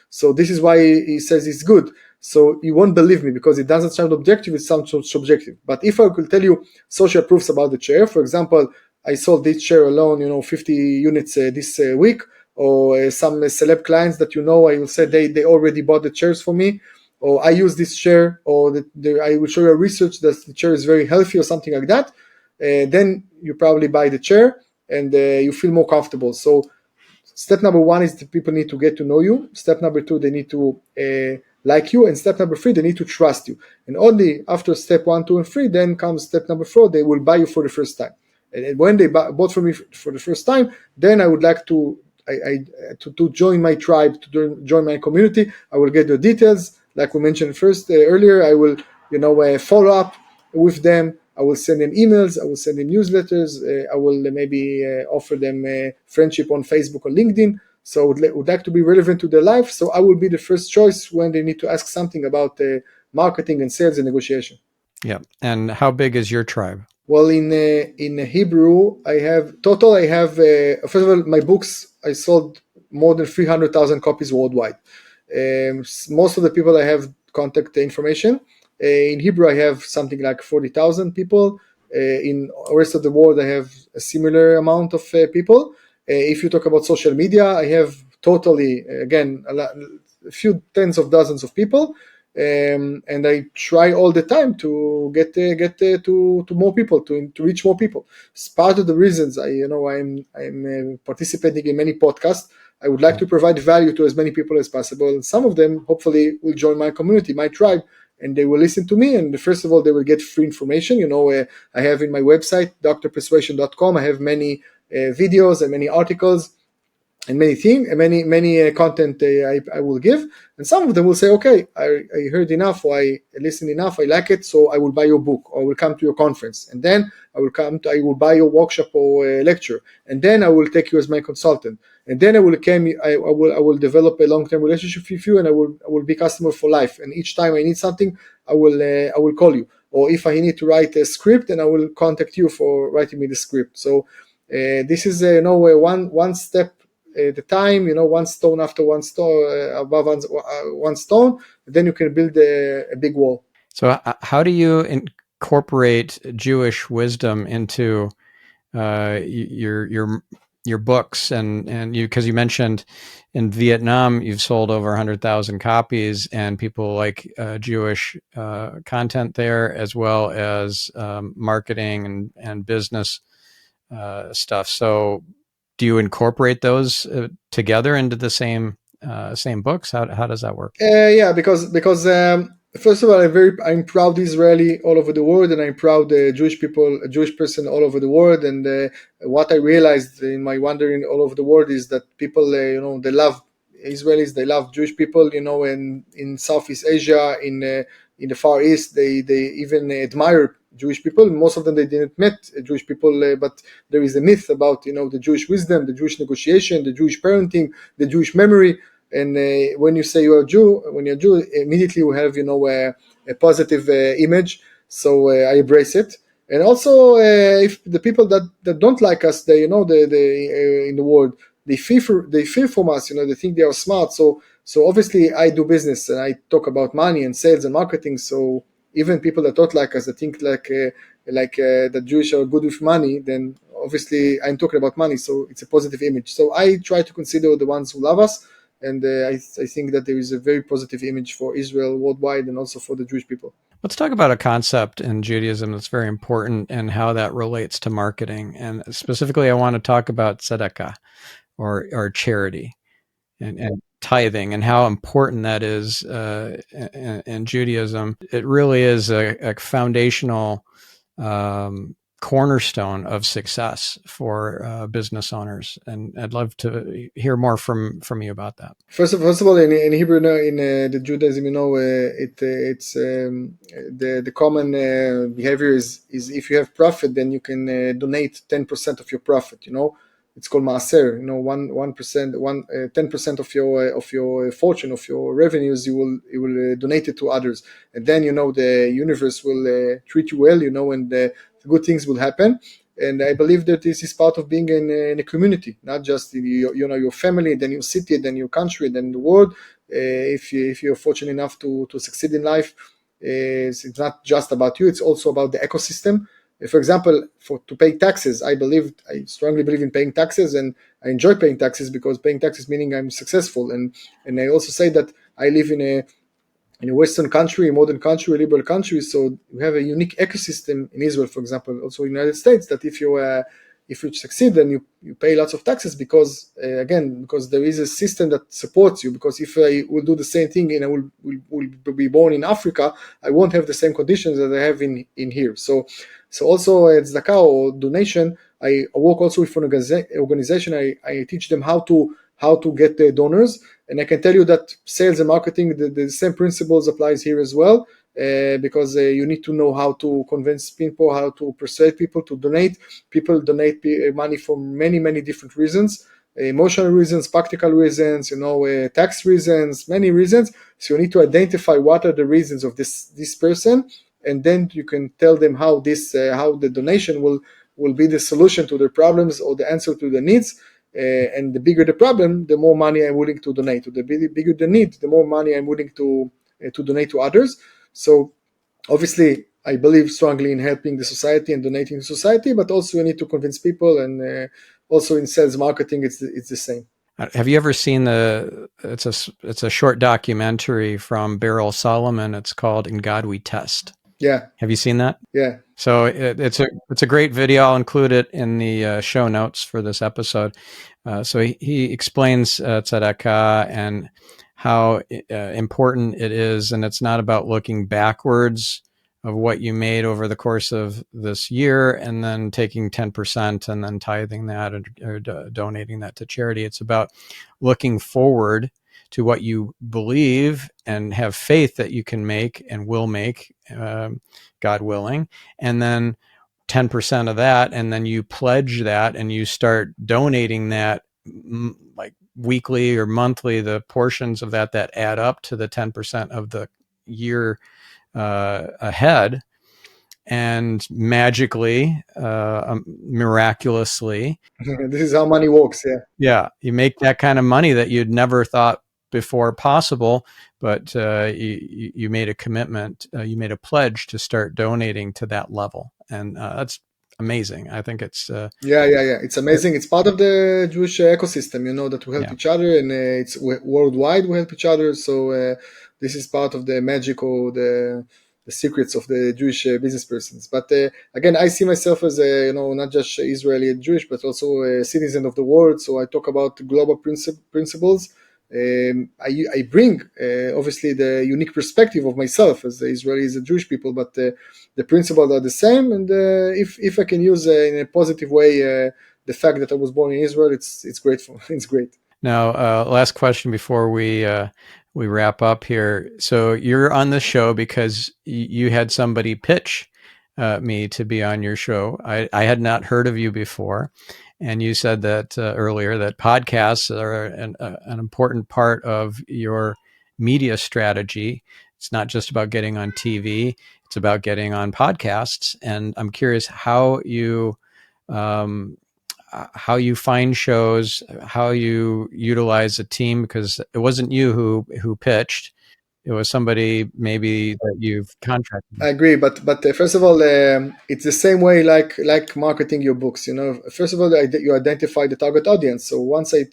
[SPEAKER 1] So this is why he says it's good. So you won't believe me because it doesn't sound objective, it sounds subjective. But if I could tell you social proofs about the chair, for example, I sold this chair alone, 50 units this week, or some celeb clients that I will say they already bought the chairs for me, or I use this chair, or I will show you a research that the chair is very healthy or something like that. Then you probably buy the chair and you feel more comfortable. So step number 1 is the people need to get to know you. Step number 2, they need to like you. And step number 3, they need to trust you. And only after step 1, 2, and 3, then comes step number 4, they will buy you for the first time. And when they bought from me for the first time, then I would like to join my tribe, to join my community. I will get the details. Like we mentioned earlier, I will follow up with them. I will send them emails, I will send them newsletters, I will maybe offer them friendship on Facebook or LinkedIn. So I would like to be relevant to their life. So I will be the first choice when they need to ask something about marketing and sales and negotiation.
[SPEAKER 2] Yeah. And how big is your tribe?
[SPEAKER 1] Well, in Hebrew, I have first of all, my books, I sold more than 300,000 copies worldwide. Most of the people I have contact information. In Hebrew, I have something like 40,000 people. In the rest of the world, I have a similar amount of people. If you talk about social media, I have totally, again, a few tens of dozens of people. And I try all the time to get to more people, to reach more people. It's part of the reasons I'm participating in many podcasts. I would like to provide value to as many people as possible, and some of them hopefully will join my community, my tribe, and they will listen to me. And first of all, they will get free information. I have in my website drpersuasion.com. I have many videos and many articles and many things, many content I will give, and some of them will say, okay, I heard enough, or I listened enough, I like it, so I will buy your book, or I will come to your conference, and then I will buy your workshop or lecture, and then I will take you as my consultant, and then I will develop a long-term relationship with you, and I will be customer for life, and each time I need something, I will call you, or if I need to write a script, then I will contact you for writing me the script. So this is one step the time, one stone after one stone, above one stone, then you can build a big wall.
[SPEAKER 2] So how do you incorporate Jewish wisdom into your your books and you, because you mentioned in Vietnam you've sold over 100,000 copies, and people like Jewish content there, as well as marketing and business stuff. So, do you incorporate those together into the same books? How does that work?
[SPEAKER 1] Yeah, because first of all, I'm proud Israeli all over the world, and I'm proud Jewish people, a Jewish person all over the world. And what I realized in my wandering all over the world is that people, they love Israelis, they love Jewish people, and in Southeast Asia, in the Far East, they even admire Jewish people. Most of them they didn't met Jewish people, but there is a myth about the Jewish wisdom, the Jewish negotiation, the Jewish parenting, the Jewish memory. And when you say you're a Jew, when you're a Jew, immediately you have a positive image. So I embrace it. And also, if the people that don't like us, they they in the world, they fear from us. They think they are smart. So obviously, I do business and I talk about money and sales and marketing. So even people that don't like us, that think like the Jewish are good with money, then obviously I'm talking about money. So it's a positive image. So I try to consider the ones who love us, and I think that there is a very positive image for Israel worldwide and also for the Jewish people.
[SPEAKER 2] Let's talk about a concept in Judaism that's very important and how that relates to marketing. And specifically, I want to talk about tzedakah, or charity, and tithing, and how important that is in Judaism. It really is a foundational cornerstone of success for business owners, and I'd love to hear more from you about that.
[SPEAKER 1] First of all, in Hebrew, in the Judaism, it's the common behavior is if you have profit, then you can donate 10% of your profit. It's called maaser. 1%, 10% of your fortune, of your revenues, you will donate it to others, and then the universe will treat you well. And good things will happen. And I believe that this is part of being in a community, not just in your family, then your city, then your country, then the world. If you're fortunate enough to succeed in life, it's not just about you; it's also about the ecosystem. For example, to pay taxes, I strongly believe in paying taxes, and I enjoy paying taxes because paying taxes meaning I'm successful. And I also say that I live in a Western country, a modern country, a liberal country. So we have a unique ecosystem in Israel, for example, also in the United States, that if you succeed, then you pay lots of taxes because there is a system that supports you. Because if I will do the same thing and I will be born in Africa, I won't have the same conditions that I have in here. So also tzedakah or donation, I work also with an organization. I teach them how to get the donors. And I can tell you that sales and marketing, the same principles applies here as well, because you need to know how to convince people, how to persuade people to donate. People donate money for many, many different reasons, emotional reasons, practical reasons, tax reasons, many reasons. So you need to identify what are the reasons of this person, and then you can tell them how the donation will be the solution to their problems or the answer to their needs. And the bigger the problem, the more money I'm willing to donate. The bigger the need, the more money I'm willing to donate to others. So obviously, I believe strongly in helping the society and donating to society, but also you need to convince people, and also in sales marketing, it's the same.
[SPEAKER 2] Have you ever seen it's a short documentary from Beryl Solomon? It's called "In God We Test."
[SPEAKER 1] Yeah.
[SPEAKER 2] Have you seen that?
[SPEAKER 1] Yeah.
[SPEAKER 2] So it's a great video. I'll include it in the show notes for this episode. So he explains tzedakah and how important it is, and it's not about looking backwards of what you made over the course of this year and then taking 10% and then tithing that or donating that to charity. It's about looking forward to what you believe and have faith that you can make and will make, God willing, and then 10% of that, and then you pledge that and you start donating that like weekly or monthly, the portions of that add up to the 10% of the year ahead. And magically, miraculously,
[SPEAKER 1] this is how money works.
[SPEAKER 2] Yeah, you make that kind of money that you'd never thought before possible, but you made a commitment, you made a pledge to start donating to that level, and that's amazing. I think it's
[SPEAKER 1] Yeah. It's amazing. It's part of the Jewish ecosystem, that we help each other, and it's worldwide. We help each other. So this is part of the magic or the secrets of the Jewish business persons. But again, I see myself as not just Israeli Jewish, but also a citizen of the world. So I talk about global principles. I bring obviously the unique perspective of myself as Israelis and Jewish people, but the principles are the same. And if I can use in a positive way the fact that I was born in Israel, it's great. It's great.
[SPEAKER 2] Now, last question before we wrap up here. So you're on the show because you had somebody pitch me to be on your show. I had not heard of you before. And you said that earlier that podcasts are an important part of your media strategy. It's not just about getting on TV; it's about getting on podcasts. And I'm curious how you find shows, how you utilize a team, because it wasn't you who pitched. It was somebody maybe that you've contracted.
[SPEAKER 1] I agree, but first of all, it's the same way like marketing your books. First of all, you identify the target audience. So once I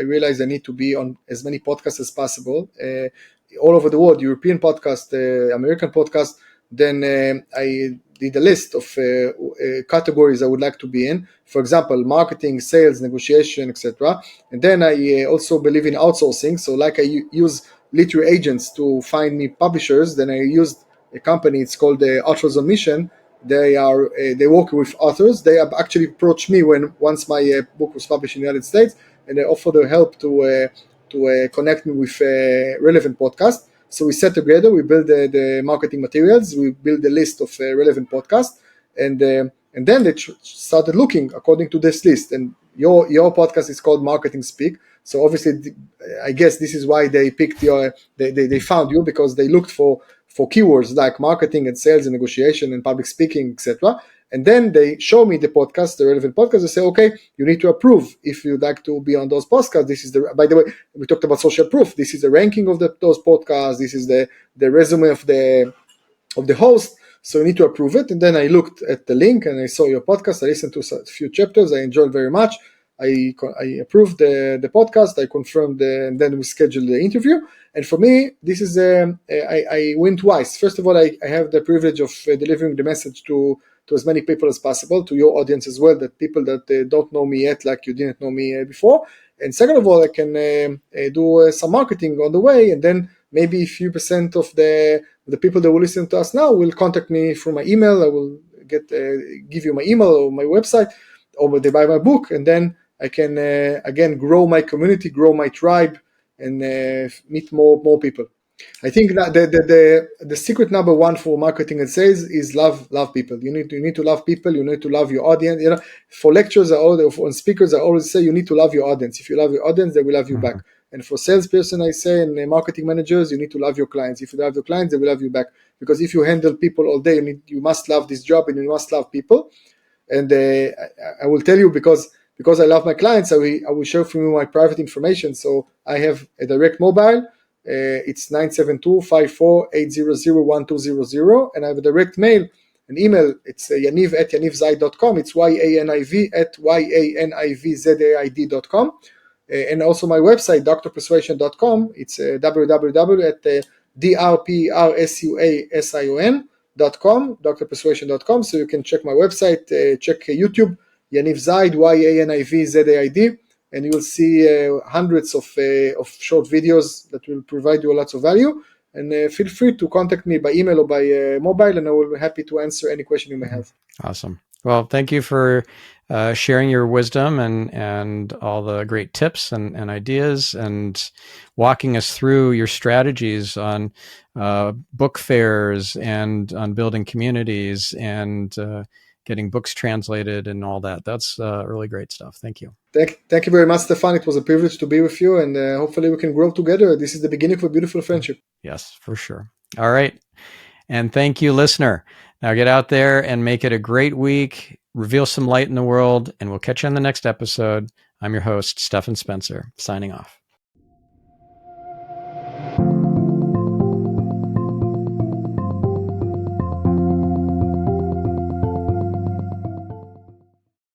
[SPEAKER 1] realized I need to be on as many podcasts as possible, all over the world, European podcast, American podcast. Then I did a list of categories I would like to be in. For example, marketing, sales, negotiation, etc. And then I also believe in outsourcing. So like I use literary agents to find me publishers. Then I used a company. It's called the Authors on Mission. They work with authors. They have actually approached me once my book was published in the United States, and they offer their help to connect me with relevant podcasts. So we sat together, we build the marketing materials, we build a list of relevant podcasts, and then they started looking according to this list. And your podcast is called Marketing Speak. So obviously, I guess this is why they picked they found you, because they looked for keywords like marketing and sales and negotiation and public speaking, etc. And then they show me the podcast, the relevant podcast. They say, okay, you need to approve if you'd like to be on those podcasts. This is by the way, we talked about social proof. This is the ranking of those podcasts. This is the resume of the host. So you need to approve it. And then I looked at the link and I saw your podcast. I listened to a few chapters. I enjoyed very much. I approved the podcast. I confirmed, and then we scheduled the interview. And for me, this is I win twice. First of all, I have the privilege of delivering the message to as many people as possible, to your audience as well, that people that don't know me yet, like you didn't know me before. And second of all, I can do some marketing on the way, and then maybe a few percent of the people that will listen to us now will contact me through my email. I will give you my email or my website, or they buy my book, and then I can again grow my community, grow my tribe, and meet more people. I think that the secret number one for marketing and sales is love people. You need to love people. You need to love your audience. For lectures on speakers, I always say you need to love your audience. If you love your audience, they will love you back. And for salesperson, I say, and marketing managers, you need to love your clients. If you love your clients, they will love you back. Because if you handle people all day, you must love this job, and you must love people. And I will tell you, because I love my clients, I will share with you my private information. So I have a direct mobile. It's 972-54-800-1200, and I have a direct mail, an email. It's yaniv@yanivzaid.com. It's YANIV@yanivzaid.com, and also my website drpersuasion.com. It's www.drpersuasion.com, drpersuasion.com. So you can check my website, check YouTube, Yaniv Zaid, YANIV-ZAID, and you will see hundreds of short videos that will provide you lots of value. And feel free to contact me by email or by mobile, and I will be happy to answer any question you may have.
[SPEAKER 2] Awesome. Well, thank you for sharing your wisdom and all the great tips and ideas, and walking us through your strategies on book fairs and on building communities and getting books translated and all that. That's really great stuff. Thank you.
[SPEAKER 1] Thank you very much, Stephan. It was a privilege to be with you, and hopefully we can grow together. This is the beginning of a beautiful friendship.
[SPEAKER 2] Yes, for sure. All right. And thank you, listener. Now get out there and make it a great week. Reveal some light in the world, and we'll catch you on the next episode. I'm your host, Stephan Spencer, signing off.